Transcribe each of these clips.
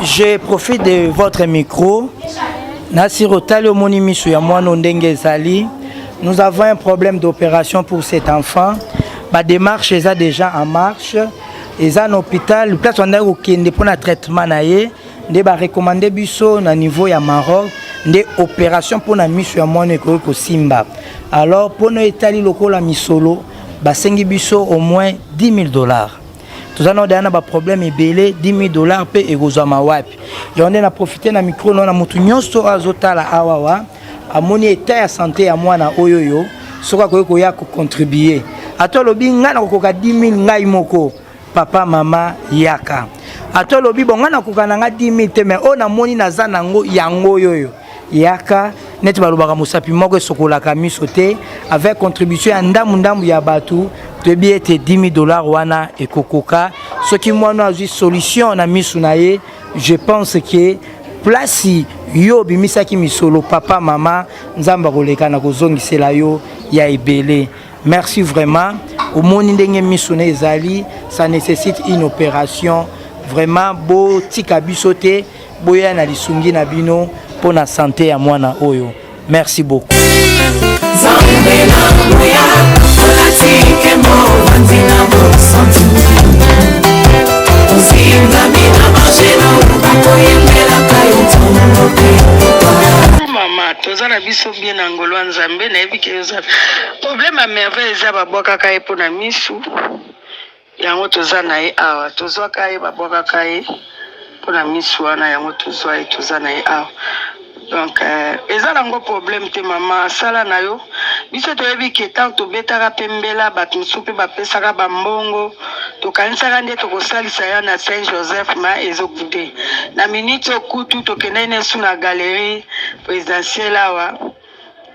Je profite de votre micro. Nasirotali Omoni Misu ya mwana ndenge ezali. Nous avons un problème d'opération pour cet enfant. Ma démarche est déjà en marche. Ils ont un hôpital, place on a okende pour un traitement naie. Nde ba recommander biso na niveau ya Maroc, nde opération pour na misu ya mwana ko Simba. Alors pour nous étali lokola misolo, ba sengi biso au moins $10,000. Tous en avons un problème ebele $10,000 pe egozama wapi. Et on a profité na micro na mutu nyonso azotala awawa. Amoni état ya santé ya mwana oyoyo soka ko ya ko contribuer. Atolobi ngana ko ka 10,000 ngai moko papa mama yaka. Atolobi bongana ko kana nga 10,000 te mais ona moni naza nango yango yoyo. Yaka net balobaka musapi moko sokola ka misote avec contribution ya ndamu ya batu to bi ete $10,000 wana ekokoka soki mwana azui solution na misu na ye. Je pense que place yo bimisaki misolo papa mama nzamba koleka na kozongisela yo ya ebele. Merci vraiment. Au moni ndenge misuna ezali, ça nécessite une opération vraiment beau tika bisote boya na lisungi na bino pour la santé ya mwana oyo. Merci beaucoup. Mama, tozana biso bien angolo nzambe na ebike yoza. Problème à merveille za babwaka kai pona misu. Yango tozana e awa, tozwa kai babwaka kai pona misu wana yango tozwa e tozana e awa. Donc ezala ngo problème te mama sala na yo. Biso to ebike tant to betaka pembela batu supe ba pesaka ba mbongo. To kanisaka nde to kosalisa ya na Saint Joseph ma ezokude. Na minute okutu to kenene suna galerie présidentielle awa.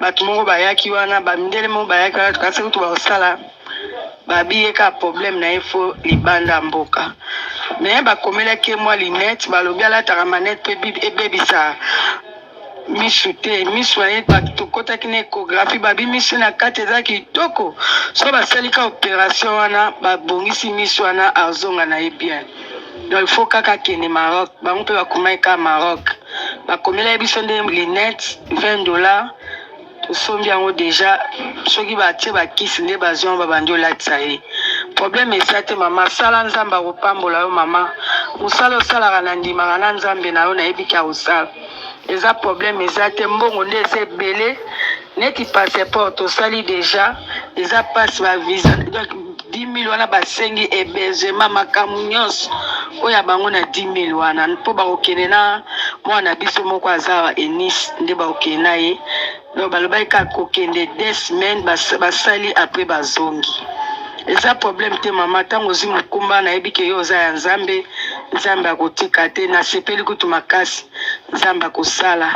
Batu mongo bayaki wana ba mindele mongo bayaki wana to kasi to ba osala. Babiye ka problème na ifo libanda mboka. Mais ba komela ke moi linette ba lobiala ta manette pe ebebisa. Misu te misu ane to kota kine échographie babi misu na kate za kitoko so basalika opération wana babongisi misu wana azonga na bien. Donc il faut kaka kene Maroc bango pe bakomai ka Maroc bakomela biso nde linette $20 to sombi yango déjà soki batie bakisi nde bazion babandi olatisa ye. Problème esate mama sala nzamba kopambola yo mama musala osalaka na ndimaka na nzambe na yo na yebika osala. Eza problème ezate mbongo nde eza ebele neti passeport osali déjà eza passe ba visa donc 10,000 wana basengi hébergement makambo nyonso oya bango na 10,000 wana mpo bakokende na mwana biso moko aza Enis nde bakokende na ye donc balobaki kaka kokende 2 semaines basali après bazongi. Eza problème te mama tango ozwi mokumba nayebi ke yo oza ya nzambe nzambe akotika te nasepeli kutu makasi nzambe akosala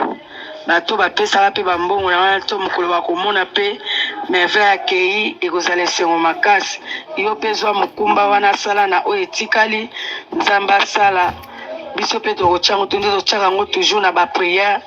bato bapesaka mpe bambongo na wana to mokolo bakomona mpe merveille akei ekozala esengo makasi yo mpe zwa mokumba wana asala na oyo etikali nzambe asala biso mpe tokotyango to nde totyaka yango toujours na bapriere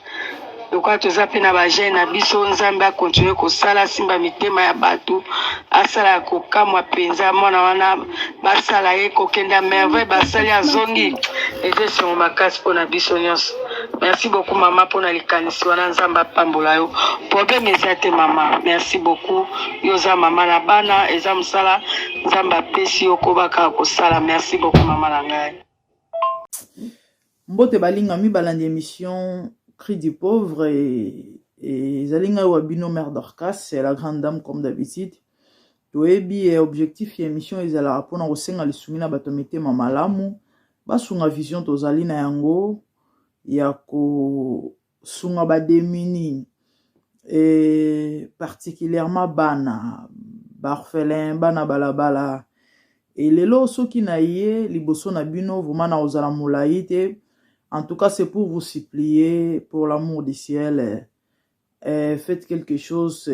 lokola toza mpe na bagene na biso nzambe akontinue kosala simba mitema ya bato asala ya kokamwa mpenza mwana wana basala ye kokenda merveille basali azongi eza esengo makasi mpona biso nyonso. Merci beaucoup mama mpona likanisi wana nzambe apambola yo problème eza te mama. Merci beaucoup yo oza mama na bana eza mosala nzambe apesi yo kobaka kosala. Merci beaucoup mama na ngai. Mbote balinga mibalandi émission Cri du pauvre et Zalinga Wabino Mère Dorcas, c'est la grande dame comme d'habitude. Toebi objectif et émission ils alla rapona osenga lisungina batomete mamalamu basunga vision tozalina yango yako sunga bademini et particulièrement bana barfelin bana balabala et lelo soki na ye liboso na bino vumana ozala mulaite. En tout cas, c'est pour vous supplier, pour l'amour du ciel, faites quelque chose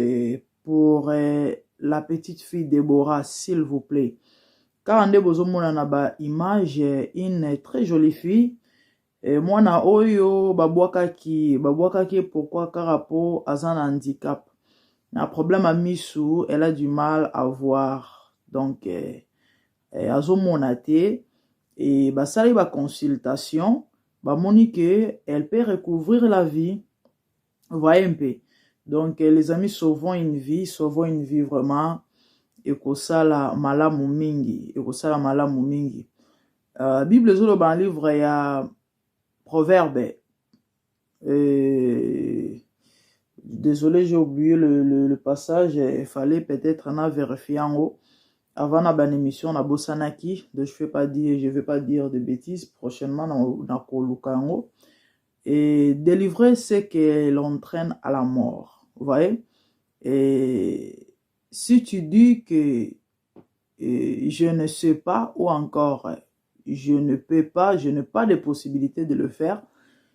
pour la petite fille Déborah, s'il vous plaît. Car on a une image, une très jolie fille. Moi, na oyo, babwaka ki, pourquoi Karapo, azan handicap. Un problème à Missou, elle a du mal à voir. Donc, azo monate. et basali ba consultation bamoni que elle peut recouvrir la vie. Vous voyez un peu. Donc les amis, sauvons une vie vraiment. Ekosala malamu mingi, ekosala malamu mingi. Bible zolo ban livre ya Proverbe. Désolé, j'ai oublié le passage. Il fallait peut-être en vérifier en haut. Avant la bonne émission, on a Bossanaki. Donc je vais pas dire de bêtises. Prochainement, on a Koluka en haut. Et délivrer, c'est que l'entraîne à la mort. Vous voyez? Et si tu dis que je ne sais pas ou encore je ne peux pas, je n'ai pas de possibilité de le faire,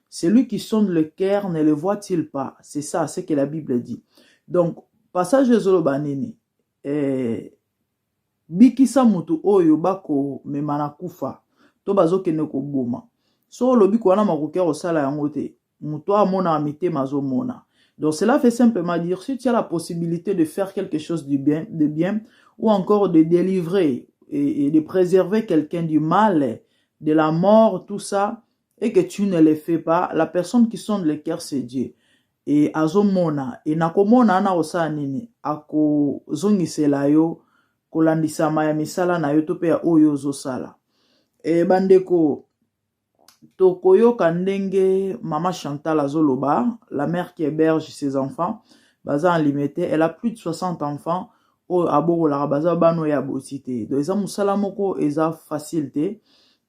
celui qui sonde le cœur ne le voit-il pas? C'est ça, c'est ce que la Bible dit. Donc, passage de Zolobanini, bikisa mutu oyo bako memana kufa, to bazokende ko boma. So lobi ko wana makoke osala yango te, mutu amona amite mazo mona. Donc cela fait simplement dire, si tu as la possibilité de faire quelque chose de bien ou encore de délivrer et de préserver quelqu'un du mal, de la mort, tout ça, et que tu ne le fais pas, la personne qui sonde le cœur, c'est Dieu. Et azomona, et nakomona ana osa nini, ako zongisela yo, kolandisama ya misala na yo tope ya oyo zosala. Et bandeko, tokoyoka ndenge Maman Chantal azoloba, la mère qui héberge ses enfants, baza en limité, elle a plus de 60 enfants, o aborola baza bano ya botité. Donc eza musala moko eza facilité.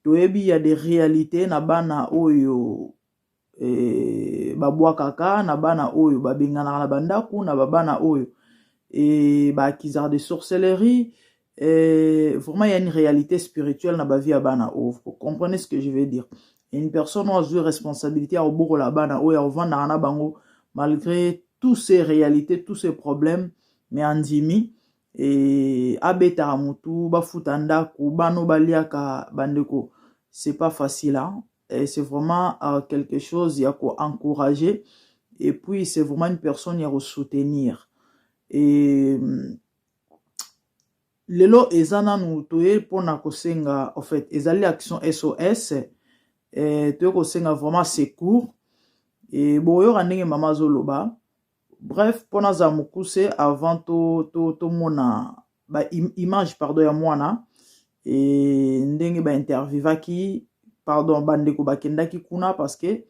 Toyebi il y a des réalités na bana oyo babwa kaka, na bana oyo babengana na bandaku, na babana oyo et akizar de sorcellerie. Vraiment il y a une réalité spirituelle na ba vie ya bana oyo. Vous comprenez ce que je veux dire? Une personne a une responsabilité à oboro la bana ou à vendre bango malgré toutes ces réalités, tous ces problèmes, mais en dimi et abeta mutu bafutanda ku bano baliaka bandeko, c'est pas facile hein? Et c'est vraiment quelque chose il y a quoi encourager et puis c'est vraiment une personne il y a soutenir et lelo ezana nu toye pona kosenga en fait ezali action SOS. Tu as vraiment secours et boyo randenge mama zoloba. Bref, pona za mukuse avant to mona ba image pardon ya mwana et ndenge ba interviewaki pardon bandeko bakendaki kuna parce que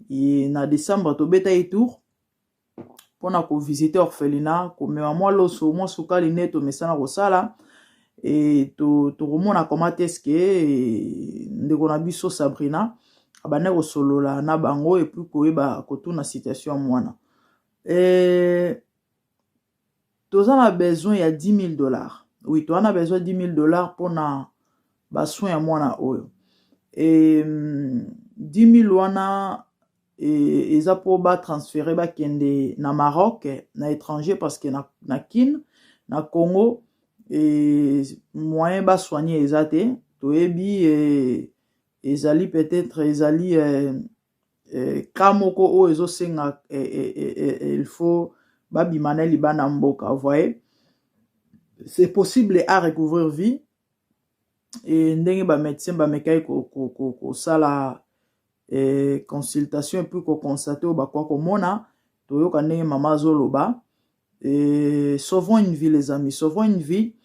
na décembre to beta tour pona ko visiter orphelinat ko mema mwa loso mwa sukali neto mesana ko sala et to remona comment est-ce que ndeko na biso Sabrina abane ko solola na bango et puis koyeba kotuna situation mwana toza na besoin ya $10,000. Oui, to ana besoin $10,000 pona ba soin ya mwana oyo et 10,000 wana eza po ba transférer ba kende na Maroc na étranger parce que na kin na Congo et moyen ba soigner ezate toyebi ezali peut-être ezali kamoko o ezosenga il faut babimana libana mboka, vous voyez, c'est possible à recouvrir vie et ndenge ba médecin ba mekai ko sala consultation et puis ko constater o ba kwa ko mona toyoka ndenge mama zoloba et sauvons une vie les amis, sauvons une vie.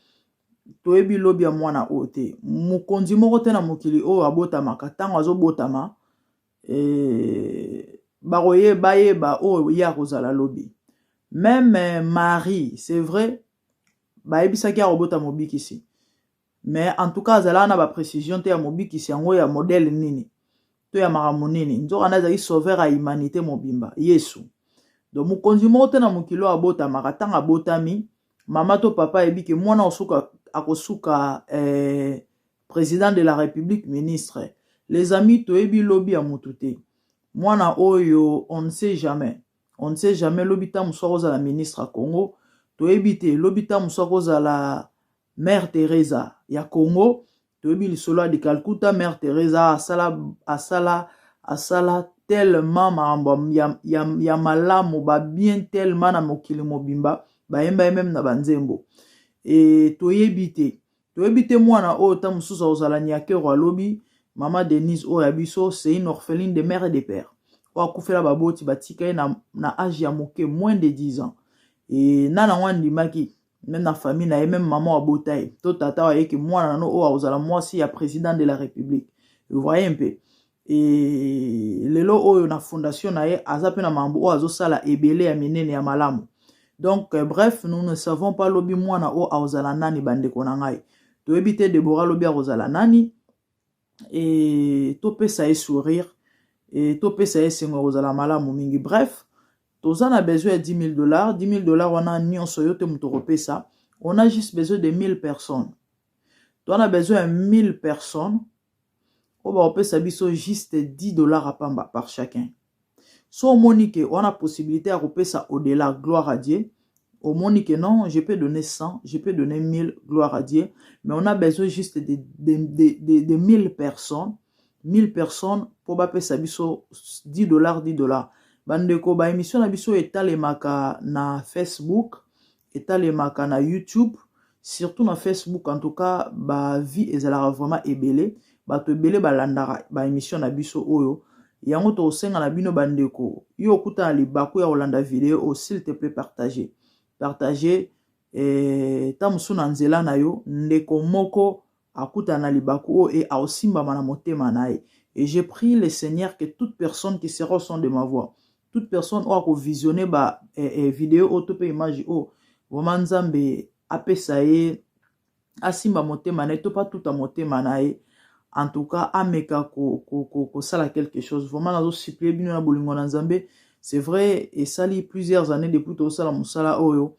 Toyebi lobi ya mwana ote mukonzi moko te na mokili o abotama katango azobotama baroye bayeba o ya kozala lobi même Marie c'est vrai bayebisaki ya robota mobikisi mais en tout cas azala na ba précision te ya mobikisi yango ya modèle nini to ya makambo nini nzoka na ezali sauveur ya humanité mobimba Yesu. Donc mukonzi moko te na mokili o abotama katanga abotami mama to papa ebi ke mwana osuka akosuka président de la République ministre. Les amis toyebi lobi ya mutute mwana oyo on ne sait jamais lobita musokoza la ministre à Congo toyebi te lobita musokoza la mère Teresa ya Congo toyebi lisolo de Calcutta mère Teresa asala tellement marambo ya malamu ba bien tellement na mokili mobimba bayemba même na banzembo et toyebi te mwana oyo ta mususu ozala nyakero alobi Maman Denise Oyabiso, c'est une orpheline de mère et de père. Wakufela baboti batika na âge ya moke moins de 10 ans. Et nana wandi maki, même na famille na même maman abotaye. To tata wa yeke mwana no o ozala mwasi ya président de la République. Vous voyez un peu. Et lelo oyo na fondation na ye azape na mambo o azosala ebele ya minene ya malamu. Donc bref, nous ne savons pas lobi mwana o ozala nani bandeko na ngai. To ebite Deborah lobi ozala nani et to pesa e sourire. Et to pesa ye sengo ozala malamu mingi. Bref, toza na besoin de $10,000. $10,000 on a nyonso yo te mutoro pesa. On a juste besoin de 1000 personnes. On a besoin de 1000 personnes. On va pesa biso juste $10 à pamba par chacun. So monique, on a possibilité à pesa au-delà, gloire à Dieu. Au monique, non, je peux donner 100, je peux donner 1000, gloire à Dieu. Mais on a besoin juste de 1000 personnes. 1000 personnes pour pesa biso $10. Bandeko ba émission na biso etalemaka na Facebook, etalemaka na YouTube, surtout na Facebook en tout cas ba vie ezalaka vraiment ebele, ba to ebele balandaka ba émission na biso oyo. Yango to senga na bino bandeko, yo kuta na libaku ya olanda vidéo, s'il te plaît partager. Partager ta musu na nzela na yo ndeko moko akuta na libaku o et aosimba mana motema na ye. Et j'ai prié le Seigneur que toute personne qui sera au son de ma voix, toute personne qui a visionné ba vidéo ou toute image ou vraiment nzambe apesa ye asimba motema na to pas tout a motema na ye. En tout cas ameka ko sala quelque chose vraiment nazo supplier bino na bolingo na nzambe. C'est vrai et sali plusieurs années depuis to sala musala oyo.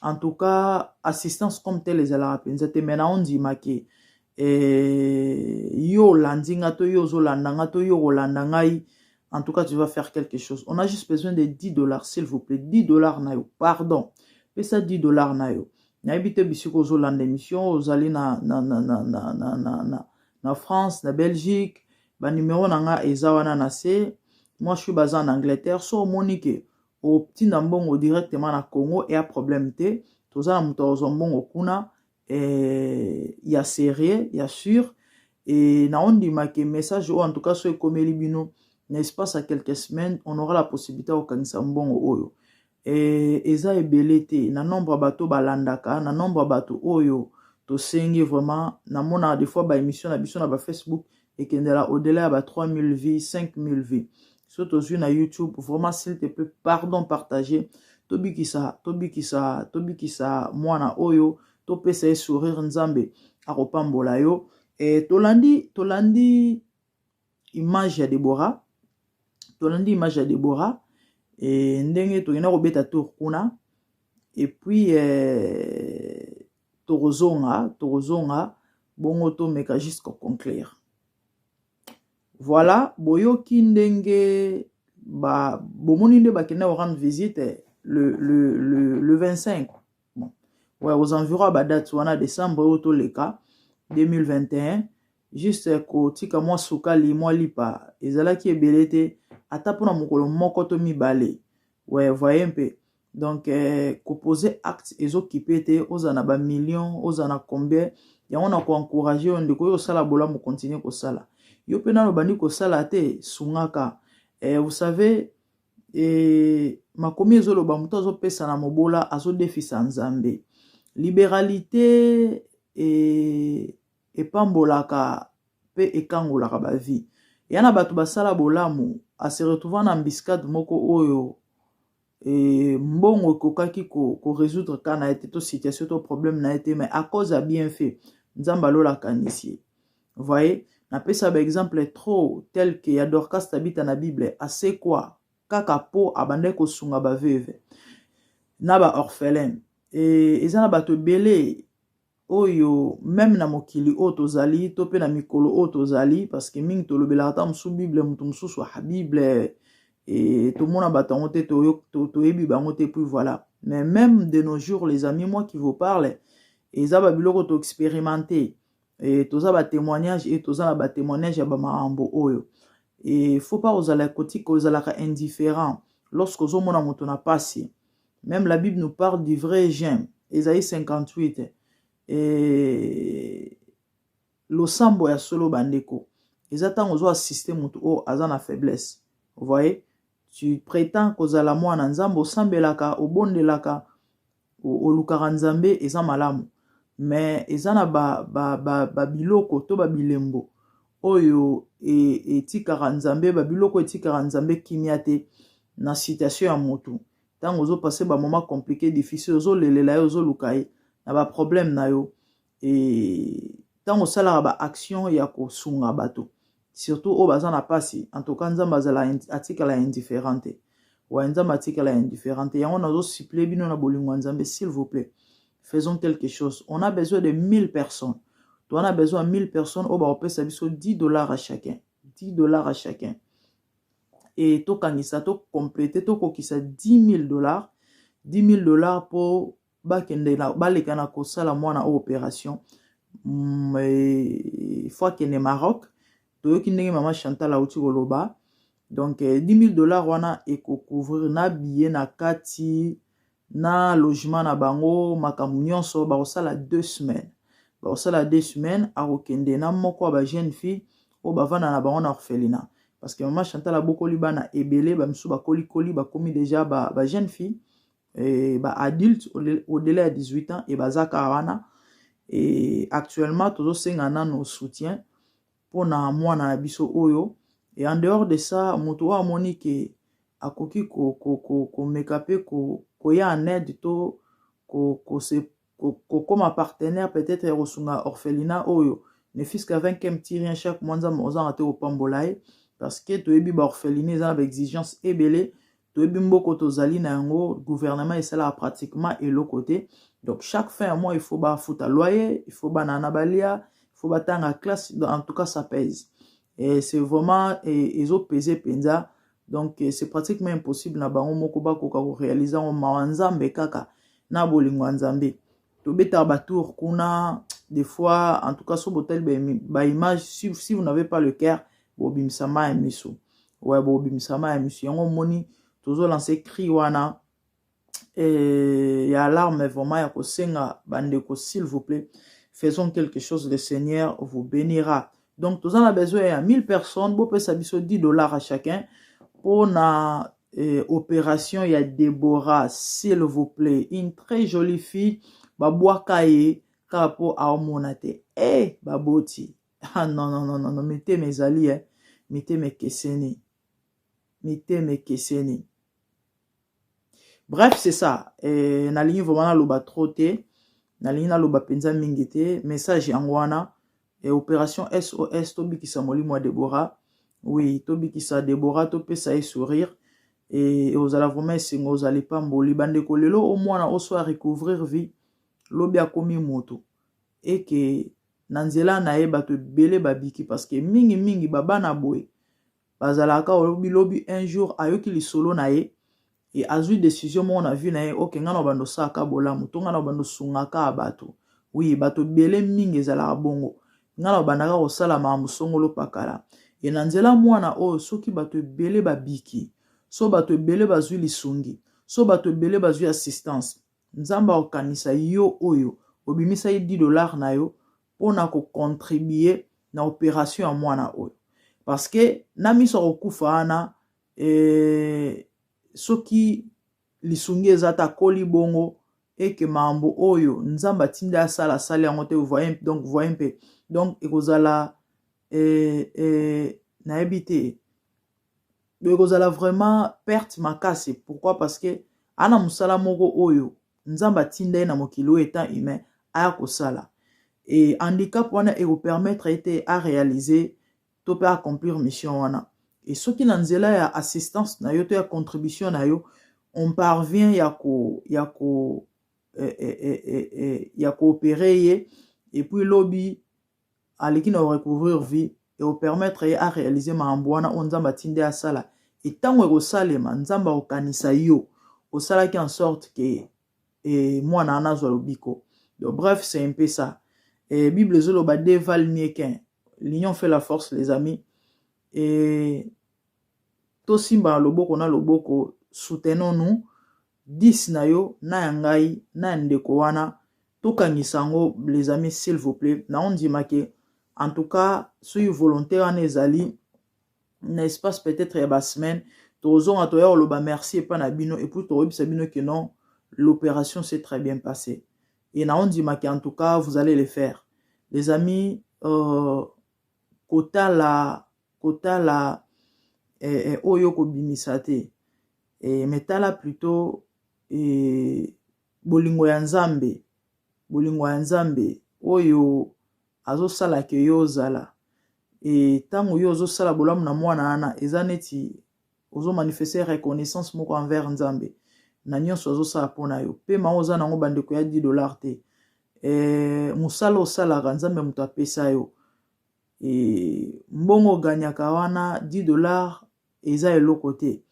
En tout cas assistance comme telle les ala penza te mena on dit maké yo landinga to yo zo landanga to yo rolandangai. En tout cas, tu vas faire quelque chose. On a juste besoin de $10, s'il vous plaît. $10 na yo. Pardon. Fais ça $10 na yo. Na habite bisiko zo lande émission, aux allez na France, na Belgique. Ba numéro nanga ezawana na se. Moi, je suis basé en Angleterre. So monique au petit nambongo directement na Congo et à problème te. Toza na muto ozombongo kuna ya sérieux, ya sûr. Et na on dit que message ou en tout cas so ekomeli bino. N'est-ce pas, à quelques semaines, on aura la possibilité au kanisa mbongo oyo. Et eza ebelete, na nombre bato balandaka, na nombre bato oyo, to sengi vraiment, na mona des fois ba émission na biso na ba Facebook, et kendela au-delà ba 3000 vies, 5000 vies. Surtout sur na YouTube, vraiment s'il te plaît, pardon, partager. Tobi kisa, mwana oyo, to pesa sourire nzambe, akopambola yo. Et tolandi, image ya Deborah. Tolandi image ya Deborah et ndenge to gena robeta tour kuna et puis torozonga bongo to meka jusqu'au conclure. Voilà, boyoki ndenge ba bomoni nde bakenda rendre visite le 25. Bon. Ouais, aux environs ba date wana décembre auto leka 2021 juste ko tika mwa sukali mwa lipa ezalaki ebelete ata pona mokolo moko to mibale. Ouais, voyez un peu. Donc ko poser acte ezokipe te ozana ba millions, ozana combien ya on a ko encourager on de ko sala bola mo continuer ko sala. Yo pena no bandi ko sala te sungaka. Vous savez makomi ezoloba muto azopesa na mobola azo defisa nzambe. Libéralité et pambolaka pe ekangolaka ba vie. Yana batu basala bolamu a se retrouver na embuscade moko oyo mbongo kokaki ko résoudre kana été to situation to problème na été mais à cause a bien fait nzamba lola kanisi. Vous voyez, na pesa ba exemple trop tel que ya Dorcas tabita na Bible assez quoi kaka po abande ko sunga ba veuve na ba orphelin et ezana bato belé oyo même na mokili otozali to pe na mikolo otozali parce que mingi tolobela ta msu Bible mutu msusu wa Bible et tout le monde a battu puis voilà. Mais même de nos jours les amis moi qui vous parle et ça va biloko to expérimenter et tout ça ba témoignage et tout ça ba témoignage ya ba maambo oyo et faut pas osala côté que osala indifférent lorsque zo mona moto na passé. Même la Bible nous parle du vrai j'aime. Ésaïe 58 et lo sambo ya solo bandeko Ezatan ozo assister mutu o azana faiblesse. Vous voyez? Tu prétends kozala mwana nzambe osambelaka obondelaka olukaka nzambe eza malamu. Mais ezana ba biloko to ba bilembo oyo etikaka nzambe ba biloko etikaka nzambe kimia te na situation ya mutu. Tango ozo passer ba moment compliqué difficile ozo lelela yo ozo lukaye na ba problème na yo tango sala ba action ya ko sunga bato surtout o bazana pasi en tout cas nzamba zala atikala indifférente wa nzamba atikala indifférente yango nazo siple bino na bolingo nzambe s'il vous plaît faisons quelque chose. On a besoin de 1000 personnes. On a besoin de 1000 personnes au bas biso $10 à chacun. $10 à chacun. Et to kanisa to compléter to kokisa $10,000. $10,000 pour bakende na balekana ko sala mwana opération. Fois que ne Maroc, to yoki ndenge mama Chantal auti koloba. Donc $10,000 wana eko couvrir na billet na kati na logement na bango makamu nyonso bakosala 2 semaines. Bakosala 2 semaines akokende na moko ba jeune fille o bavana na bango na orphelinat. Parce que maman Chantal a beaucoup libana ebele ba misu ba koli ba komi déjà ba jeune fille ba adulte au-delà de 18 ans et bazaka wana et actuellement tozo sengana no soutien pour na mwana na biso oyo et en dehors de ça moto wa monique akoki ko mekape ko ya en aide to comme partenaire peut-être rosunga orphelinat oyo ne fils qu'avec un petit rien chaque mois nzambe ate au pambolaye parce que to ebi ba orphelinat za ba exigence ebele to ebi mboko to zali na yango gouvernement et cela pratiquement et l'autre côté donc chaque fin mois il faut ba futa loyer il faut ba nana balia il faut ba tanga classe en tout cas ça pèse et c'est vraiment ils ont pesé penza. Donc c'est pratiquement impossible na bango moko ba koka ko réaliser en mawanzambe kaka na bolingo nzambe to beta ba tour kuna des fois en tout cas sur botel ba image si vous n'avez pas le cœur bobimsama emiso ouais bobimsama emiso yango moni tozo lancer cri wana ya alarme vraiment ya ko senga bandeko s'il vous plaît faisons quelque chose, le Seigneur vous bénira. Donc tozo na besoin ya 1000 personnes bo pesa biso $10 à chacun. Pour la opération, il y a Déborah, s'il vous plaît, une très jolie fille, Babouakaye, Kapo Aomonate. Eh, Baboti. Ah non, mettez mes alliés, mettez mes kesseni. Bref, c'est ça. Na ligne vraiment loba troté, na ligne loba penza mingite, message yangwana, et opération SOS, Tobi Kisamoli, moi Déborah. Oui, Tobi Kisa Déborah, Topé ça y sourire. Et aux alavomés, c'est aux alipamboli, bande kolelo, au moins, on soit recouvrir vie, lobi a commis moto. Et que, nanzela na eba te bele babiki, parce que mingi baba na boy. Bazalaka, lobi un jour, ayoki li solo na e, et azui décision, on a vu na e, ok, ngana bando saka bola, moutonga na bando sungaka abato. Oui, bato bele mingi zala bongo. Ngana bandaka osala ma musongolo pakala. Et nanzela mwana o soki bato bele babiki so bato bele bazui lisungi so bato bele bazui assistance nzamba okanisa yo oyo obimisa $10 na yo pona ko contribuer na opération ya mwana oyo parce que na miso okufa ana soki lisungi ezata koli bongo et que mambo oyo nzamba tinda sala sali yango te vous voyez un peu donc ekozala na habité ekozala vraiment perte makasi. Pourquoi? Parce que ana musala moko oyo nzamba tinda na mokilo étant humain aya kosala et handicap wana e permettre été à réaliser to peut accomplir mission wana et ce qui nanzela ya assistance na yo to ya contribution na yo on parvient ya ko opérer et puis lobby aleki na recouvrir vie et au permettre à réaliser ma ambouana on nzamba tinde à sala et tango eko salema nzamba okanisa yo au sala qui en sorte que moi na nazwa lobiko. Donc bref, c'est un peu ça. Et Bible zolo ba deval miekin. L'union fait la force les amis. Et to simba loboko na loboko soutenons-nous 10 na yo na yangai na ndeko wana to kangisango les amis s'il vous plaît. Na on dit make En tout cas, si volontaire en ezali, na espace peut-être il y a une semaine, tozon a toya oloba merci et pas nabino et puis toyebi sabino que non, l'opération s'est très bien passée. Et na on dit en tout cas vous allez le faire. Les amis, kota la oyo ko bimisate et metala plutôt bolingo ya nzambe oyo azo sala ke yo zala et tango yo zo sala bolamu na mwana ana eza neti ozo manifester reconnaissance moko envers nzambe na nyonso azo sala pona yo pe ma oza nango bandeko ya $10 te musala osala nzambe muto apesa yo mbongo ganyaka wana $10 eza eloko te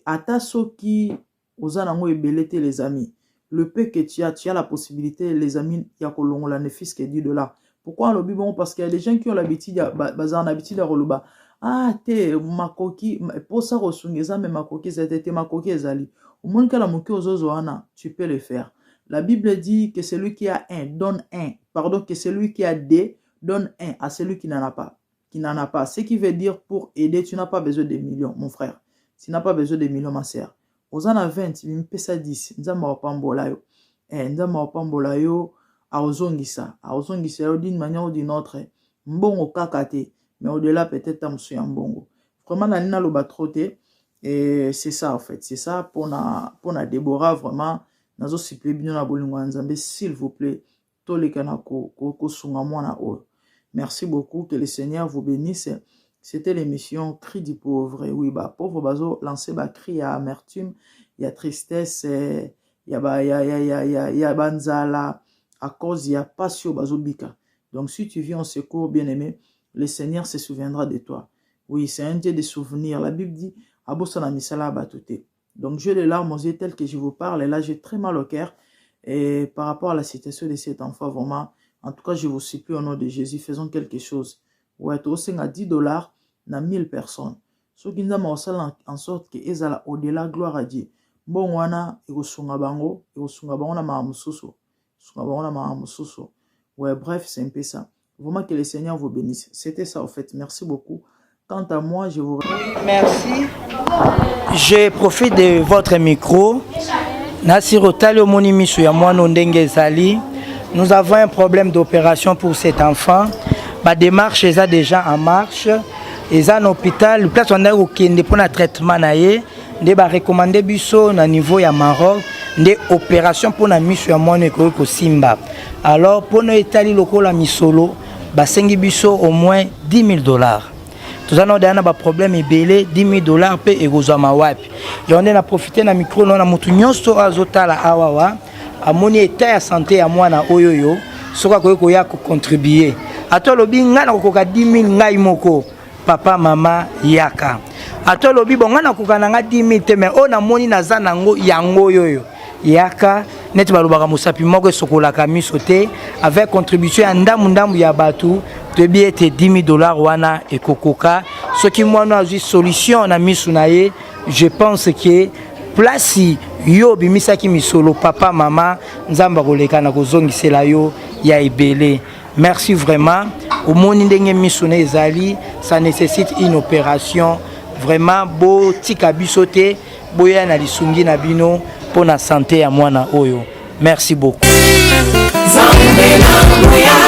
ata soki oza nango ebele te les amis. Le peu que tu as la possibilité, les amis, il y a kolongola ne fils que $10. Pourquoi on le bon? Parce qu'il y a des gens qui ont l'habitude, bazar l'habitude de roloba. Ah, te makoki, pour ça resungeza mais makoki zete makoki ezali. Au moins que la moki ozozoana, tu peux le faire. La Bible dit que celui qui a un donne un. Pardon, que celui qui a des donne un à celui qui n'en a pas. Ce qui veut dire pour aider, tu n'as pas besoin de millions, mon frère. Tu n'as pas besoin de millions, ma sœur. Ozana 20, mpesa 10, nzamba wapambola yo. Nzamba wapambola yo, aozongisa yo d'une manière ou d'une autre. Mbongo kakate, mais au-delà peut-être amsu mbongo. Vraiment, na nina loba troté, et c'est ça en fait. C'est ça pour na Déborah, vraiment, nazo siple bino na bolingo nzambe, s'il vous plaît, tolekana ko sunga mwana o. Merci beaucoup, que le Seigneur vous bénisse. C'était l'émission Cri du pauvre. Oui, bah, pauvre bazo lancer ba cri à amertume, il y a tristesse, il y a banzala, à cause il y a passion bazo bika. Donc si tu viens en secours, bien-aimé, le Seigneur se souviendra de toi. Oui, c'est un Dieu de souvenirs. La Bible dit abosana misala batute. Donc j'ai les larmes aux yeux telles que je vous parle et là j'ai très mal au cœur et par rapport à la situation de cet enfant vraiment. En tout cas, je vous supplie au nom de Jésus, faisons quelque chose. Ouais, tu as à $10 na 1000 personnes. Ce qui nous a en sorte que ezala au-delà gloire à Dieu. Bon wana ekosunga bango na mamususu. Ouais, bref, c'est un peu ça. Vraiment que le Seigneur vous bénisse. C'était ça en fait. Merci beaucoup. Quant à moi, je vous merci. Je profite de votre micro. Nasiro Talo Monimisu ya mwana ndenge zali. Nous avons un problème d'opération pour cet enfant. La démarche est déjà en marche. Et à l'hôpital, place on a aucun pour un traitement naie, on va recommander biso na niveau ya Maroc, des opérations pour na mission ya mwana ko Simba. Alors pour nous étaler local la misolo, ba sengi biso au moins $10,000. Tout ça nous donne un problème belé $10,000 pe egoza mawapi. Et on a profité na micro na mutu nyonso azotala awawa. Amoni état ya santé ya mwana oyoyo soka ko ya ko contribuer ato lobi ngana ko ka 10,000 ngai moko papa mama yaka ato lobi bonga na ko kana nga 10,000 te mais ona moni naza nango yango oyoyo yaka net balobaka musapi moko sokola ka miso te avec contribution ya ndambu ya batu te bi ete $10,000 wana ekokoka soki mwana azui solution na misu na ye. Je pense que place yo bimisaki misolo papa mama nzamba koleka na kozongisela yo ya ebele. Merci vraiment. Au moni ndenge misone ezali, ça nécessite une opération vraiment beau tika bisote boya na lisungi na bino pour na santé ya mwana oyo. Merci beaucoup. Zambela moya,